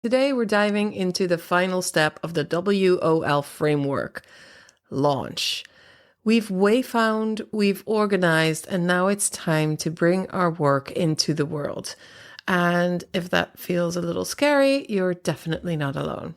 Today, we're diving into the final step of the WOL framework, launch. We've wayfound, we've organized, and now it's time to bring our work into the world. And if that feels a little scary, you're definitely not alone.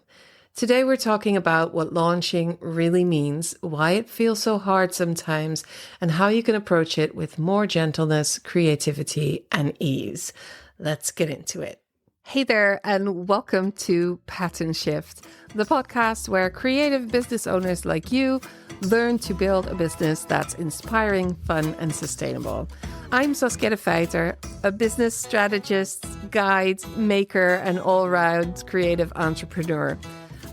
Today, we're talking about what launching really means, why it feels so hard sometimes, and how you can approach it with more gentleness, creativity, and ease. Let's get into it. Hey there, and welcome to Pattern Shift, the podcast where creative business owners like you learn to build a business that's inspiring, fun, and sustainable. I'm Saskia de Feiter, a business strategist, guide, maker, and all-round creative entrepreneur.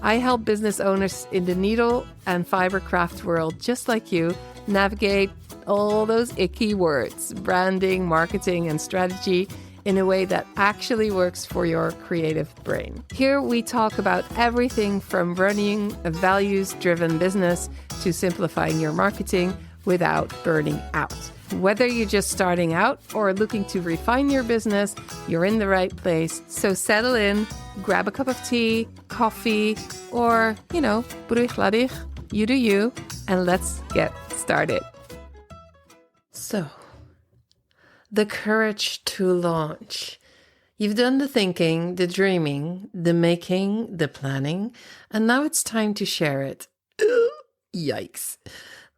I help business owners in the needle and fiber craft world, just like you, navigate all those icky words, branding, marketing, and strategy in a way that actually works for your creative brain. Here we talk about everything from running a values-driven business to simplifying your marketing without burning out. Whether you're just starting out or looking to refine your business, you're in the right place. So settle in, grab a cup of tea, coffee, or, broodladig, you do you, and let's get started. So, the courage to launch. You've done the thinking, the dreaming, the making, the planning, and now it's time to share it. Yikes.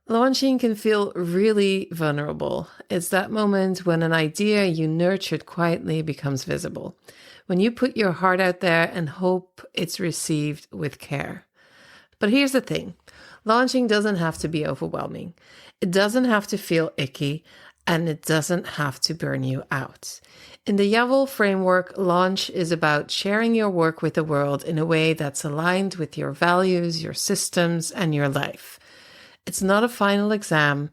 Launching can feel really vulnerable. It's that moment when an idea you nurtured quietly becomes visible. When you put your heart out there and hope it's received with care. But here's the thing. Launching doesn't have to be overwhelming. It doesn't have to feel icky. And it doesn't have to burn you out. In the WOL framework, launch is about sharing your work with the world in a way that's aligned with your values, your systems, and your life. It's not a final exam.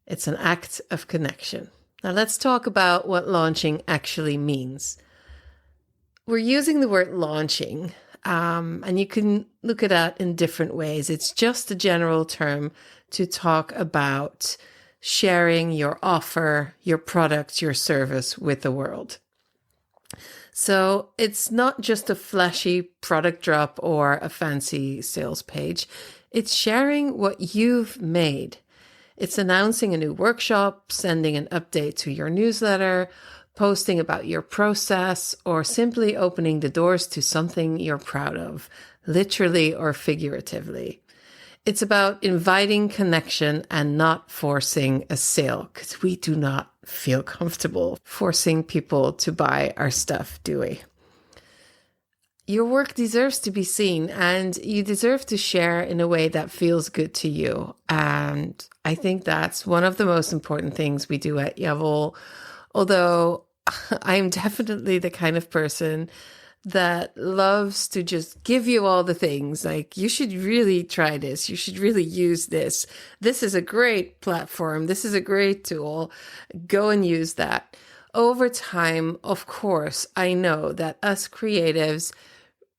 It's an act of connection. Now let's talk about what launching actually means. We're using the word launching, and you can look at that in different ways. It's just a general term to talk about sharing your offer, your product, your service with the world. So it's not just a flashy product drop or a fancy sales page. It's sharing what you've made. It's announcing a new workshop, sending an update to your newsletter, posting about your process, or simply opening the doors to something you're proud of, literally or figuratively. It's about inviting connection and not forcing a sale, because we do not feel comfortable forcing people to buy our stuff, do we? Your work deserves to be seen, and you deserve to share in a way that feels good to you. And I think that's one of the most important things we do at WOL. Although I'm definitely the kind of person that loves to just give you all the things like, you should really try this. You should really use this. This is a great platform. This is a great tool. Go and use that. Over time, of course, I know that us creatives,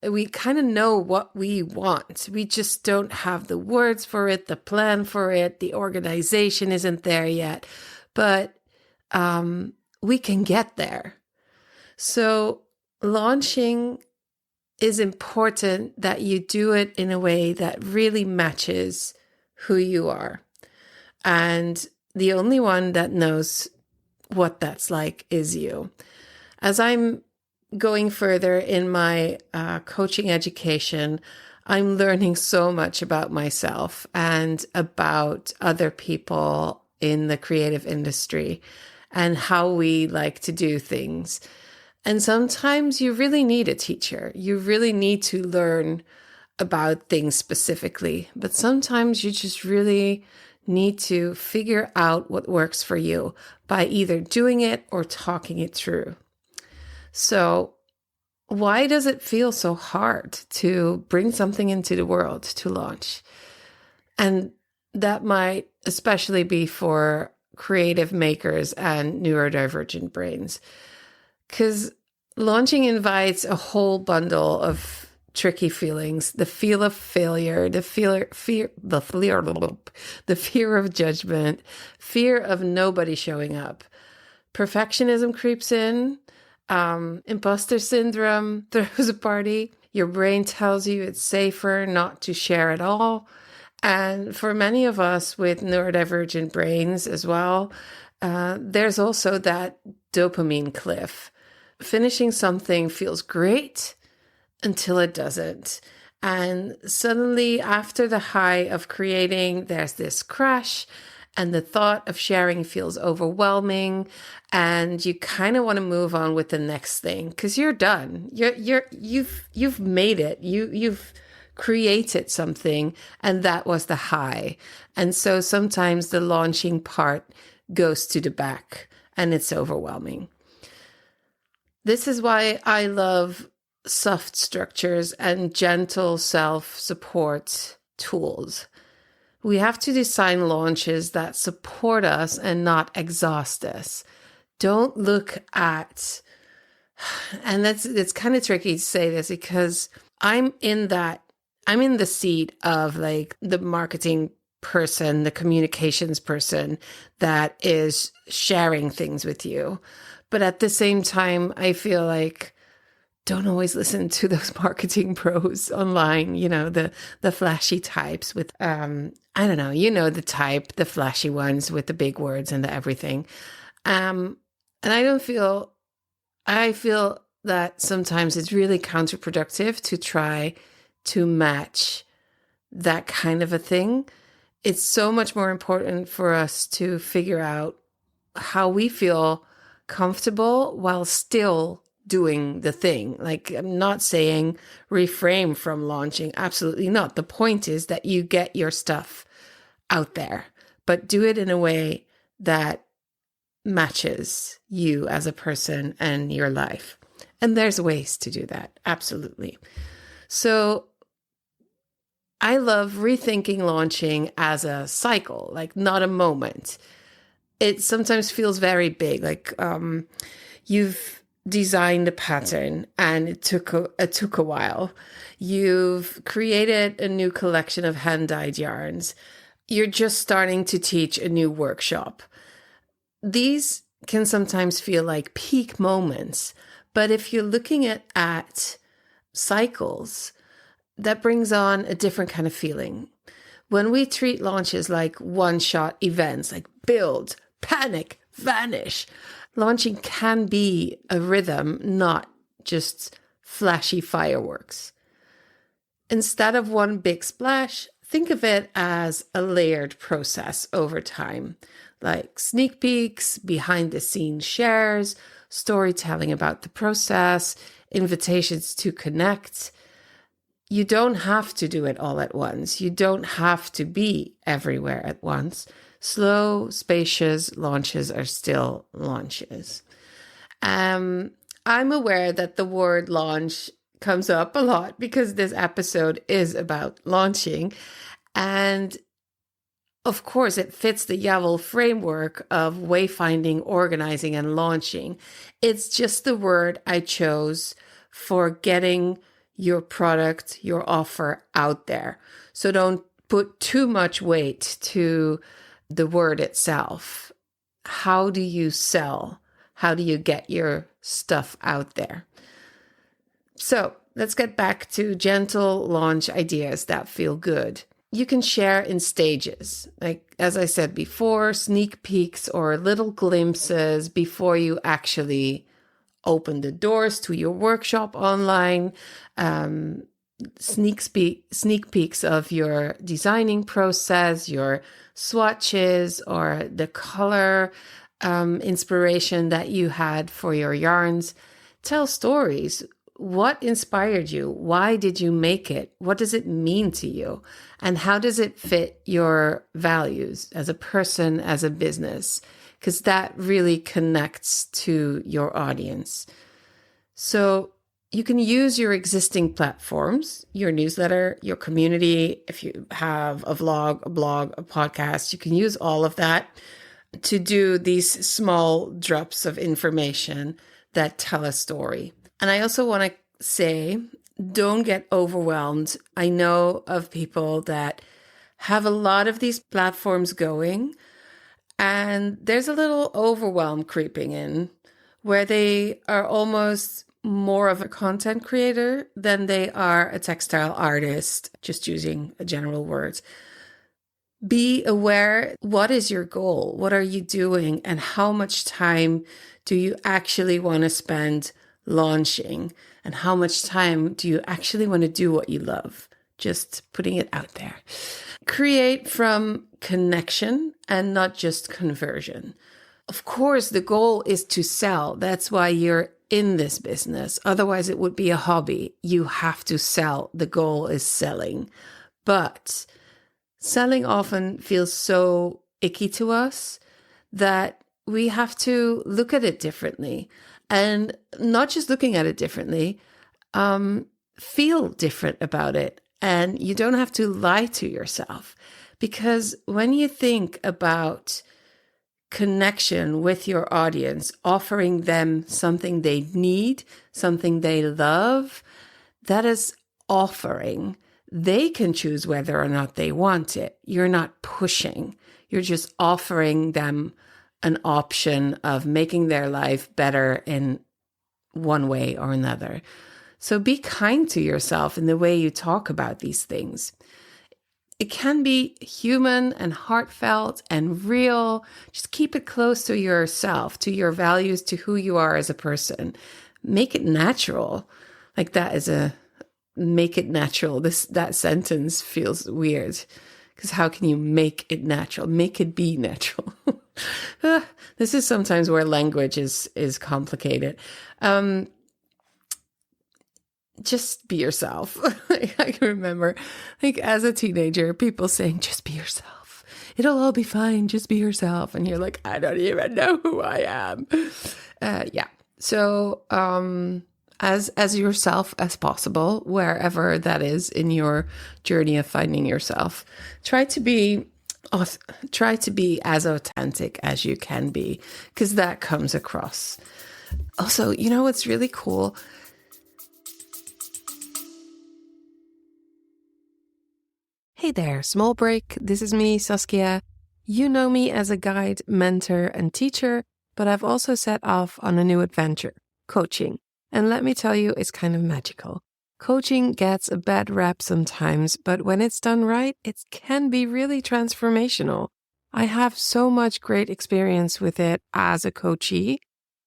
we kind of know what we want. We just don't have the words for it, the plan for it. The organization isn't there yet, but we can get there. So launching is important that you do it in a way that really matches who you are. And the only one that knows what that's like is you. As I'm going further in my coaching education, I'm learning so much about myself and about other people in the creative industry and how we like to do things. And sometimes you really need a teacher. You really need to learn about things specifically. But sometimes you just really need to figure out what works for you by either doing it or talking it through. So why does it feel so hard to bring something into the world to launch? And that might especially be for creative makers and neurodivergent brains. Because launching invites a whole bundle of tricky feelings: the feel of failure, the fear of judgment, fear of nobody showing up. Perfectionism creeps in, imposter syndrome throws a party. Your brain tells you it's safer not to share at all. And for many of us with neurodivergent brains as well, there's also that dopamine cliff. Finishing something feels great until it doesn't. And suddenly, after the high of creating, there's this crash, and the thought of sharing feels overwhelming, and you kind of want to move on with the next thing because you're done. You've made it. You've created something, and that was the high. And so sometimes the launching part goes to the back, and it's overwhelming. This is why I love soft structures and gentle self-support tools. We have to design launches that support us and not exhaust us. Don't look at, and it's kind of tricky to say this because I'm in the seat of like the marketing person, the communications person that is sharing things with you. But at the same time, I feel like don't always listen to those marketing pros online, the flashy types with, I don't know, the type, the flashy ones with the big words and the everything. And I feel that sometimes it's really counterproductive to try to match that kind of a thing. It's so much more important for us to figure out how we feel comfortable while still doing the thing. Like, I'm not saying refrain from launching. Absolutely not. The point is that you get your stuff out there, but do it in a way that matches you as a person and your life. And there's ways to do that. Absolutely. So I love rethinking launching as a cycle, like not a moment. It sometimes feels very big, like you've designed a pattern and it took a while. You've created a new collection of hand-dyed yarns. You're just starting to teach a new workshop. These can sometimes feel like peak moments, but if you're looking at cycles, that brings on a different kind of feeling. When we treat launches like one-shot events, like build, panic, vanish, launching can be a rhythm, not just flashy fireworks. Instead of one big splash, think of it as a layered process over time, like sneak peeks, behind the scenes shares, storytelling about the process, invitations to connect. You don't have to do it all at once. You don't have to be everywhere at once. Slow, spacious launches are still launches. I'm aware that the word launch comes up a lot because this episode is about launching. And of course, it fits the YAVL framework of wayfinding, organizing, and launching. It's just the word I chose for getting your product, your offer out there. So don't put too much weight to the word itself. How do you sell? How do you get your stuff out there? So let's get back to gentle launch ideas that feel good. You can share in stages. Like, as I said before, sneak peeks or little glimpses before you actually open the doors to your workshop online. Sneak peeks of your designing process, your swatches, or the color inspiration that you had for your yarns. Tell stories. What inspired you? Why did you make it? What does it mean to you? And how does it fit your values as a person, as a business? Because that really connects to your audience. So you can use your existing platforms, your newsletter, your community. If you have a vlog, a blog, a podcast, you can use all of that to do these small drops of information that tell a story. And I also want to say, don't get overwhelmed. I know of people that have a lot of these platforms going, and there's a little overwhelm creeping in where they are almost more of a content creator than they are a textile artist, just using general words. Be aware, what is your goal? What are you doing? And how much time do you actually want to spend launching? And how much time do you actually want to do what you love? Just putting it out there. Create from connection and not just conversion. Of course, the goal is to sell. That's why you're in this business. Otherwise, it would be a hobby. You have to sell. The goal is selling. But selling often feels so icky to us that we have to look at it differently. And not just looking at it differently, feel different about it. And you don't have to lie to yourself. Because when you think about connection with your audience, offering them something they need, something they love, that is offering. They can choose whether or not they want it. You're not pushing. You're just offering them an option of making their life better in one way or another. So be kind to yourself in the way you talk about these things. It can be human and heartfelt and real. Just keep it close to yourself, to your values, to who you are as a person. Make it natural. Like that is a make it natural. That sentence feels weird because how can you make it natural? Make it be natural. This is sometimes where language is complicated. Just be yourself. I can remember, like as a teenager, people saying, "Just be yourself. It'll all be fine. Just be yourself." And you're like, "I don't even know who I am." Yeah. So, as yourself as possible, wherever that is in your journey of finding yourself. Try to be as authentic as you can be, because that comes across. Also, you know what's really cool? Hey there, small break. This is me, Saskia. You know me as a guide, mentor, and teacher, but I've also set off on a new adventure, coaching. And let me tell you, it's kind of magical. Coaching gets a bad rap sometimes, but when it's done right, it can be really transformational. I have so much great experience with it as a coachee,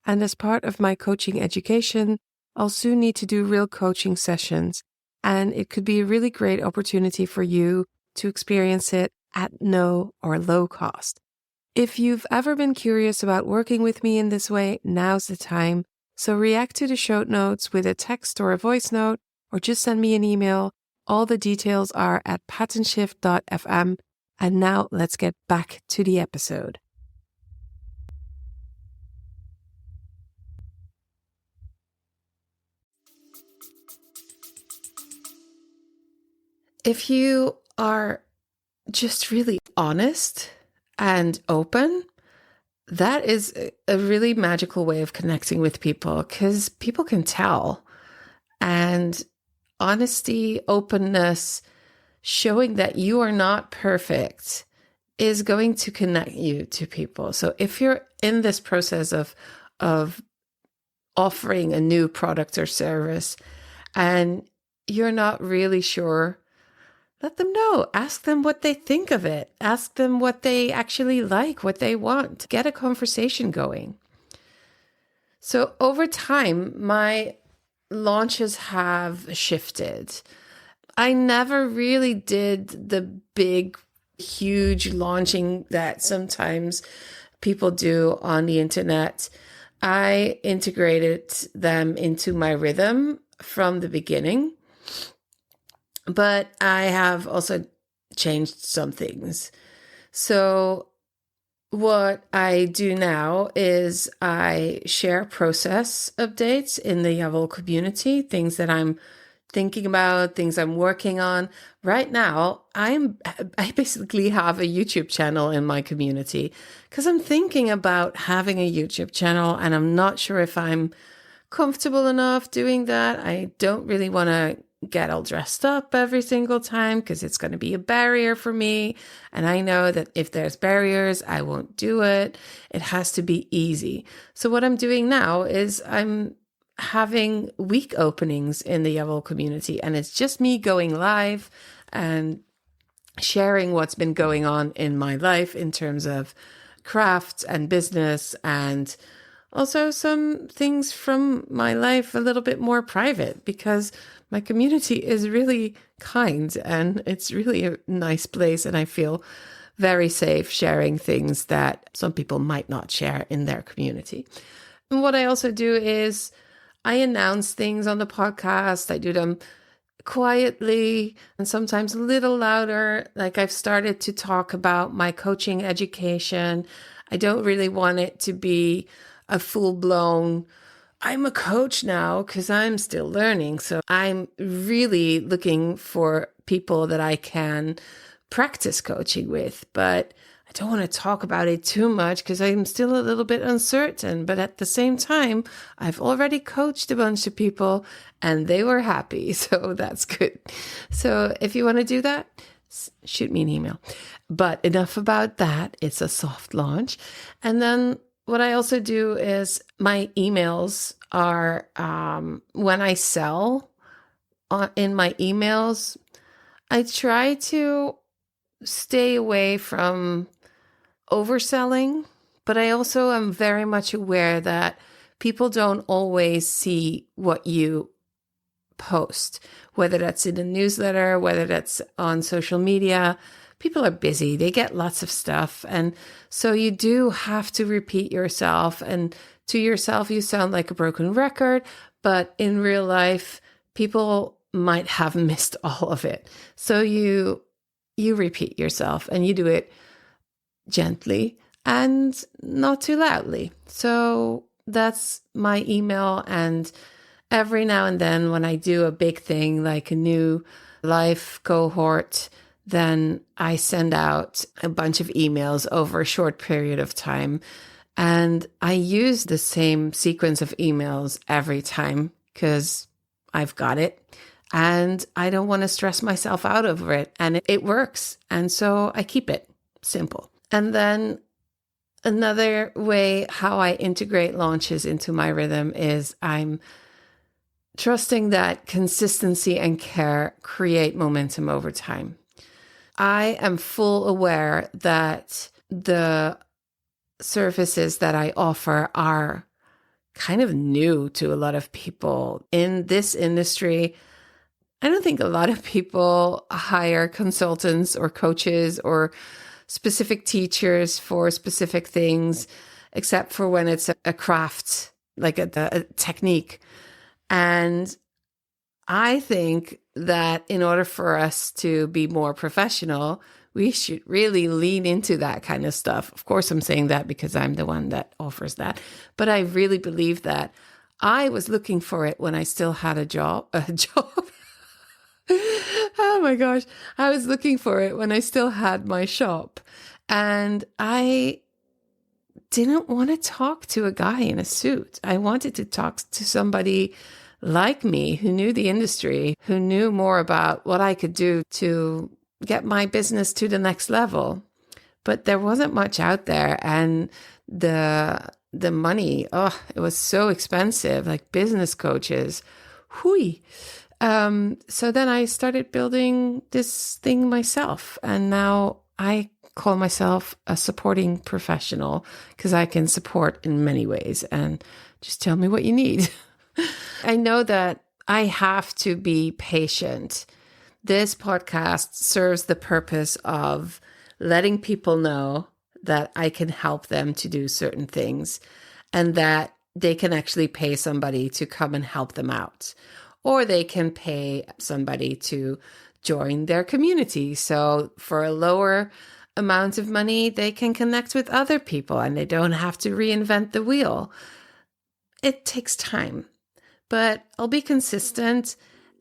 and as part of my coaching education, I'll soon need to do real coaching sessions, and it could be a really great opportunity for you to experience it at no or low cost. If you've ever been curious about working with me in this way, now's the time. So react to the show notes with a text or a voice note, or just send me an email. All the details are at patternshift.fm. And now let's get back to the episode. If you are just really honest and open, that is a really magical way of connecting with people, because people can tell. And honesty, openness, showing that you are not perfect is going to connect you to people. So if you're in this process of offering a new product or service and you're not really sure, let them know. Ask them what they think of it. Ask them what they actually like, what they want. Get a conversation going. So over time, my launches have shifted. I never really did the big, huge launching that sometimes people do on the internet. I integrated them into my rhythm from the beginning. But I have also changed some things. So what I do now is I share process updates in the Yavel community, things that I'm thinking about, things I'm working on. Right now, I basically have a YouTube channel in my community because I'm thinking about having a YouTube channel, and I'm not sure if I'm comfortable enough doing that. I don't really want to get all dressed up every single time because it's going to be a barrier for me. And I know that if there's barriers, I won't do it. It has to be easy. So what I'm doing now is I'm having week openings in the Yellow community, and it's just me going live and sharing what's been going on in my life in terms of crafts and business, and also some things from my life a little bit more private, because my community is really kind and it's really a nice place, and I feel very safe sharing things that some people might not share in their community. And what I also do is I announce things on the podcast. I do them quietly and sometimes a little louder. Like, I've started to talk about my coaching education. I don't really want it to be a full-blown, I'm a coach now, because I'm still learning. So I'm really looking for people that I can practice coaching with, but I don't want to talk about it too much because I'm still a little bit uncertain. But at the same time, I've already coached a bunch of people and they were happy. So that's good. So if you want to do that, shoot me an email. But enough about that. It's a soft launch. And then what I also do is my emails are, when I sell in my emails, I try to stay away from overselling, but I also am very much aware that people don't always see what you post, whether that's in a newsletter, whether that's on social media. People are busy. They get lots of stuff. And so you do have to repeat yourself. And to yourself, you sound like a broken record, but in real life, people might have missed all of it. So you repeat yourself, and you do it gently and not too loudly. So that's my email. And every now and then when I do a big thing like a new life cohort, then I send out a bunch of emails over a short period of time. And I use the same sequence of emails every time because I've got it. And I don't want to stress myself out over it. And it works. And so I keep it simple. And then another way how I integrate launches into my rhythm is I'm trusting that consistency and care create momentum over time. I am full aware that the services that I offer are kind of new to a lot of people in this industry. I don't think a lot of people hire consultants or coaches or specific teachers for specific things, except for when it's a craft, like a technique. And I think that in order for us to be more professional, we should really lean into that kind of stuff. Of course, I'm saying that because I'm the one that offers that. But I really believe that I was looking for it when I still had a job. Oh my gosh. I was looking for it when I still had my shop. And I didn't want to talk to a guy in a suit. I wanted to talk to somebody like me who knew the industry, who knew more about what I could do to get my business to the next level. But there wasn't much out there. And the money, it was so expensive, like business coaches. Hui. So then I started building this thing myself. And now I call myself a supporting professional because I can support in many ways. And just tell me what you need. I know that I have to be patient. This podcast serves the purpose of letting people know that I can help them to do certain things and that they can actually pay somebody to come and help them out. Or they can pay somebody to join their community. So for a lower amount of money, they can connect with other people and they don't have to reinvent the wheel. It takes time, but I'll be consistent.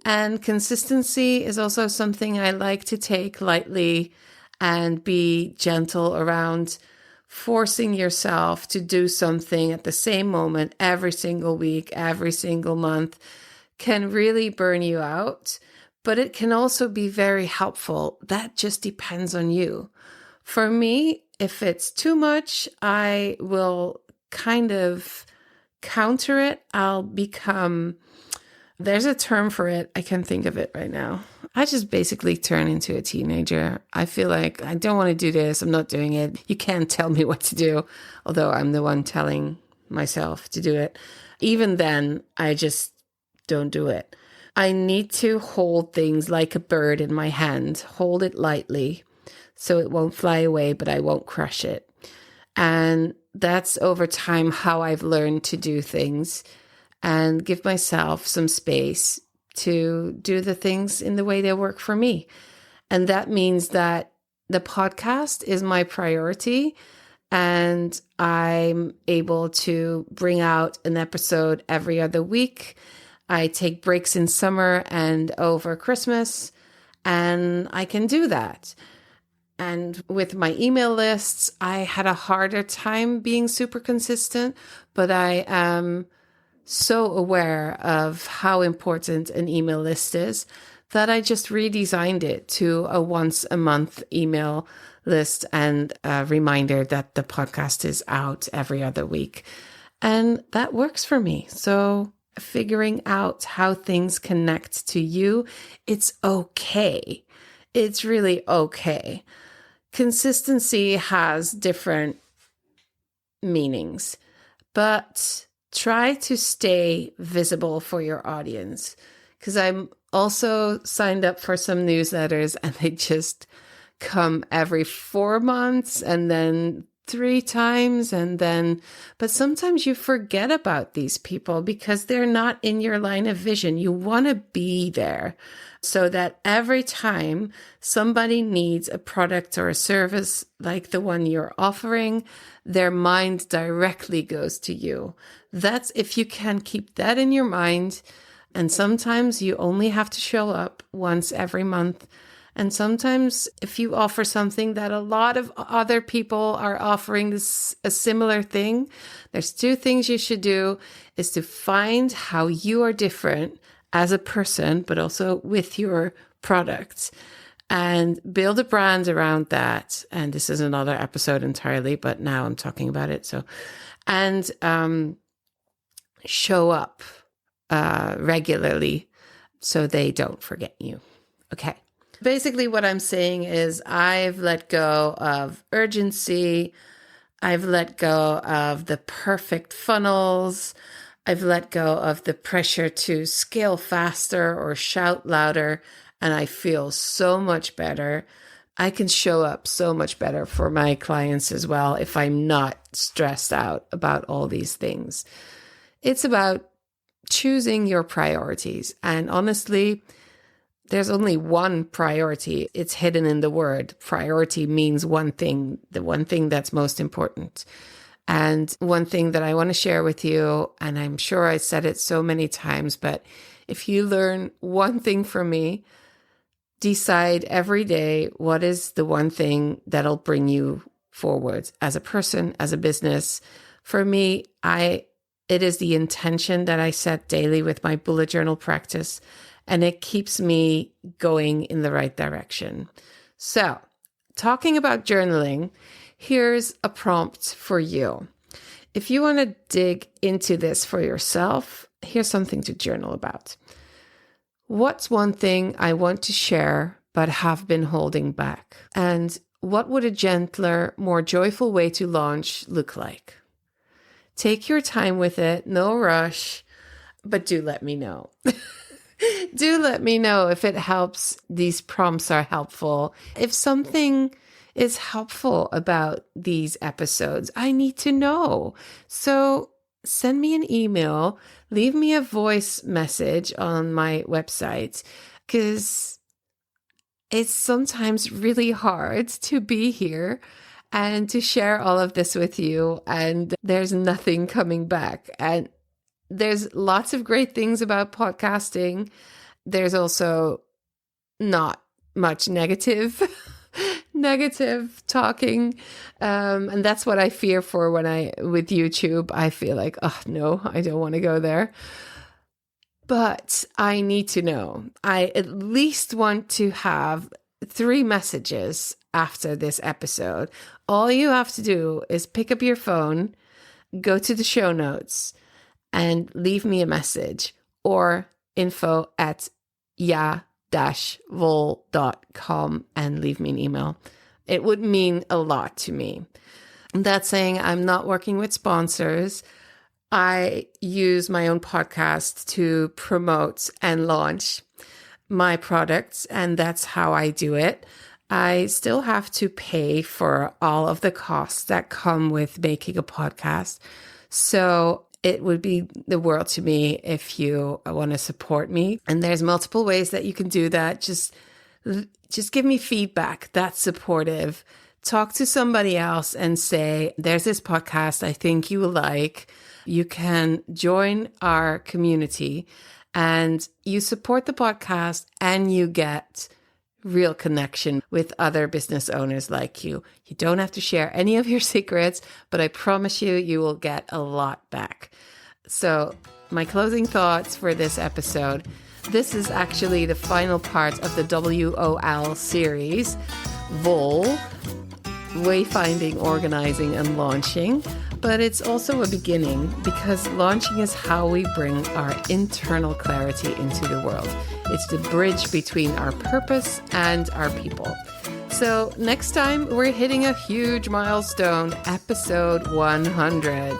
And consistency is also something I like to take lightly and be gentle around. Forcing yourself to do something at the same moment every single week, every single month can really burn you out, but it can also be very helpful. That just depends on you. For me, if it's too much, I will kind of counter it, I'll become, there's a term for it. I can't think of it right now. I just basically turn into a teenager. I feel like I don't want to do this. I'm not doing it. You can't tell me what to do, although I'm the one telling myself to do it. Even then, I just don't do it. I need to hold things like a bird in my hand, hold it lightly so it won't fly away, but I won't crush it. And that's over time how I've learned to do things and give myself some space to do the things in the way they work for me. And that means that the podcast is my priority, and I'm able to bring out an episode every other week. I take breaks in summer and over Christmas, and I can do that. And with my email lists, I had a harder time being super consistent, but I am so aware of how important an email list is that I just redesigned it to a once a month email list and a reminder that the podcast is out every other week. And that works for me. So figuring out how things connect to you, it's okay. It's really okay. Consistency has different meanings, but try to stay visible for your audience, because I'm also signed up for some newsletters and they just come every 4 months and then 3 times but sometimes you forget about these people because they're not in your line of vision. You want to be there so that every time somebody needs a product or a service like the one you're offering, their mind directly goes to you. That's if you can keep that in your mind. And sometimes you only have to show up once every month. And sometimes if you offer something that a lot of other people are offering this, a similar thing, there's 2 things you should do is to find how you are different as a person, but also with your products, and build a brand around that. And this is another episode entirely, but now I'm talking about it. So, and show up regularly so they don't forget you. Okay. Basically, what I'm saying is I've let go of urgency. I've let go of the perfect funnels. I've let go of the pressure to scale faster or shout louder. And I feel so much better. I can show up so much better for my clients as well if I'm not stressed out about all these things. It's about choosing your priorities. And honestly, there's only one priority. It's hidden in the word. Priority means one thing, the one thing that's most important. And one thing that I want to share with you, and I'm sure I said it so many times, but if you learn one thing from me, decide every day what is the one thing that'll bring you forward as a person, as a business. For me, it is the intention that I set daily with my bullet journal practice, and it keeps me going in the right direction. So, talking about journaling, here's a prompt for you. If you want to dig into this for yourself, here's something to journal about. What's one thing I want to share but have been holding back? And what would a gentler, more joyful way to launch look like? Take your time with it, no rush, but do let me know. Do let me know if it helps. These prompts are helpful. If something is helpful about these episodes, I need to know. So send me an email, leave me a voice message on my website, because it's sometimes really hard to be here and to share all of this with you, and there's nothing coming back. And there's lots of great things about podcasting. There's also not much negative talking. And that's what I fear for with YouTube. I feel like, oh no, I don't want to go there. But I need to know. I at least want to have 3 messages after this episode. All you have to do is pick up your phone, go to the show notes, and leave me a message, or info@vol.com and leave me an email. It would mean a lot to me. That saying, I'm not working with sponsors. I use my own podcast to promote and launch my products, and that's how I do it. I still have to pay for all of the costs that come with making a podcast. So it would be the world to me if you want to support me. And there's multiple ways that you can do that. Just give me feedback that's supportive. Talk to somebody else and say, there's this podcast I think you will like. You can join our community and you support the podcast and you get real connection with other business owners like you. You don't have to share any of your secrets, but I promise you, you will get a lot back. So my closing thoughts for this episode. This is actually the final part of the WOL series, VOL, Wayfinding, Organizing, and Launching. But it's also a beginning, because launching is how we bring our internal clarity into the world. It's the bridge between our purpose and our people. So next time we're hitting a huge milestone, episode 100.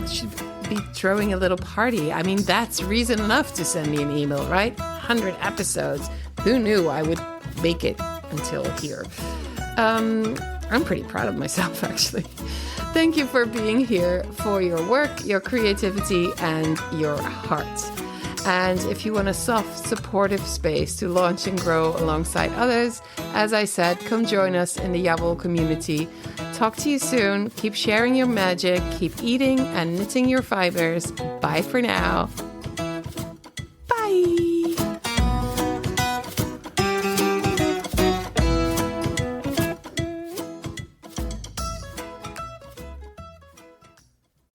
Should be throwing a little party. I mean, that's reason enough to send me an email, right? 100 episodes. Who knew I would make it until here? I'm pretty proud of myself, actually. Thank you for being here, for your work, your creativity, and your heart. And if you want a soft, supportive space to launch and grow alongside others, as I said, come join us in the Yabol community. Talk to you soon. Keep sharing your magic. Keep eating and knitting your fibers. Bye for now. Bye.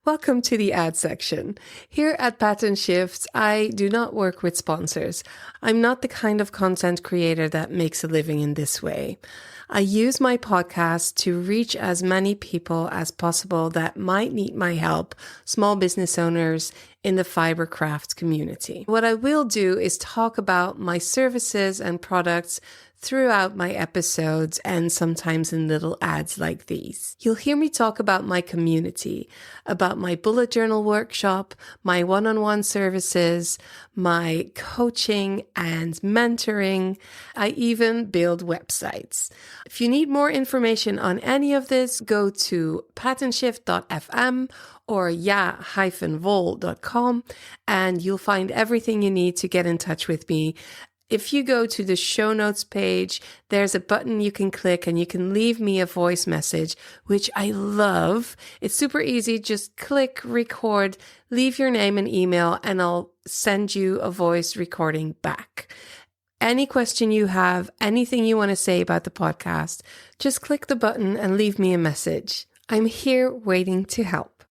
Welcome to the ad section. Here at Pattern Shift, I do not work with sponsors. I'm not the kind of content creator that makes a living in this way. I use my podcast to reach as many people as possible that might need my help, small business owners in the fiber craft community. What I will do is talk about my services and products throughout my episodes and sometimes in little ads like these. You'll hear me talk about my community, about my bullet journal workshop, my one-on-one services, my coaching and mentoring. I even build websites. If you need more information on any of this, go to patternshift.fm or ya-vol.com and you'll find everything you need to get in touch with me. If you go to the show notes page, there's a button you can click and you can leave me a voice message, which I love. It's super easy. Just click record, leave your name and email, and I'll send you a voice recording back. Any question you have, anything you want to say about the podcast, just click the button and leave me a message. I'm here waiting to help.